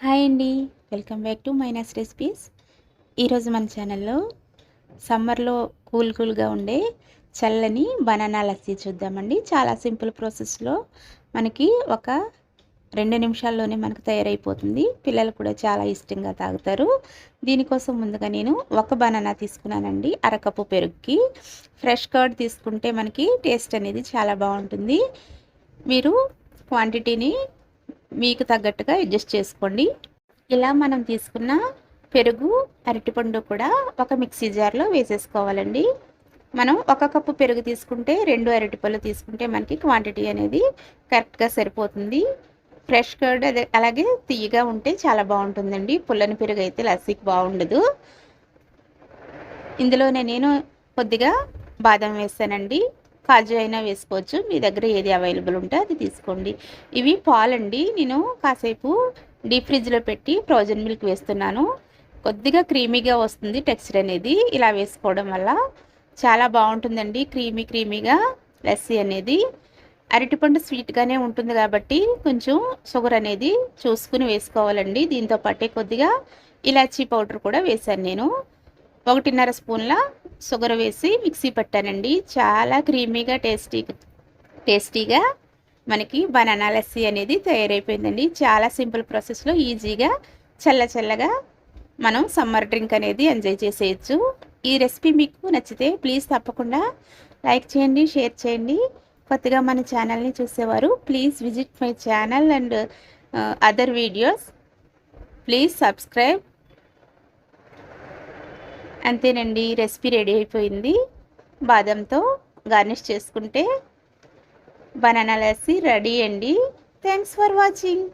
Hi అండి, welcome back to minus recipes. ఈరోజు మన ఛానల్లో సమ్మర్లో కూల్గా ఉండే చల్లని బనానా లస్సీ చూద్దామండి. చాలా సింపుల్ ప్రాసెస్లో మనకి ఒక 2 నిమిషాల్లోనే మనకు తయారైపోతుంది. పిల్లలు కూడా చాలా ఇష్టంగా తాగుతారు. దీనికోసం ముందుగా నేను ఒక బనానా తీసుకున్నానండి. అరకప్పు పెరుగుకి ఫ్రెష్ కర్డ్ తీసుకుంటే మనకి టేస్ట్ అనేది చాలా బాగుంటుంది. మీరు క్వాంటిటీని మీకు తగ్గట్టుగా అడ్జస్ట్ చేసుకోండి. ఇలా మనం తీసుకున్న పెరుగు, అరటిపండు కూడా ఒక మిక్సీ జార్లో వేసేసుకోవాలండి. మనం 1 కప్పు పెరుగు తీసుకుంటే 2 అరటిపళ్ళు తీసుకుంటే మనకి క్వాంటిటీ అనేది కరెక్ట్గా సరిపోతుంది. ఫ్రెష్ కర్డ్ అలాగే తియ్యగా ఉంటే చాలా బాగుంటుందండి. పుల్లని పెరుగు అయితే లస్సీకి బాగుండదు. ఇందులోనే నేను కొద్దిగా బాదం వేసానండి. కాజు అయినా వేసుకోవచ్చు, మీ దగ్గర ఏది అవైలబుల్ ఉంటే అది తీసుకోండి. ఇవి పాలండి. నేను కాసేపు డీప్ ఫ్రిడ్జ్లో పెట్టి ఫ్రోజన్ మిల్క్ వేస్తున్నాను. కొద్దిగా క్రీమీగా వస్తుంది టెక్స్చర్ అనేది. ఇలా వేసుకోవడం వల్ల చాలా బాగుంటుందండి, క్రీమీగా లస్సీ అనేది. అరటిపండు స్వీట్గానే ఉంటుంది కాబట్టి కొంచెం షుగర్ అనేది చూసుకుని వేసుకోవాలండి. దీంతో పాటే కొద్దిగా ఇలాచీ పౌడర్ కూడా వేశాను. నేను 1.5 స్పూన్ల షుగర్ వేసి మిక్సీ పట్టానండి. చాలా క్రీమీగా టేస్టీగా మనకి బనానా లస్సీ అనేది తయారైపోయిందండి. చాలా సింపుల్ ప్రాసెస్లో ఈజీగా చల్లగా మనం సమ్మర్ డ్రింక్ అనేది ఎంజాయ్ చేసేయచ్చు. ఈ రెసిపీ మీకు నచ్చితే ప్లీజ్ తప్పకుండా లైక్ చేయండి, షేర్ చేయండి. కొత్తగా మన ఛానల్ని చూసేవారు please visit my channel and other videos. Please subscribe. అంతేనండి, రెసిపీ రెడీ అయిపోయింది. బాదంతో గార్నిష్ చేసుకుంటే బనానా లస్సీ రెడీ అండి. Thanks for watching.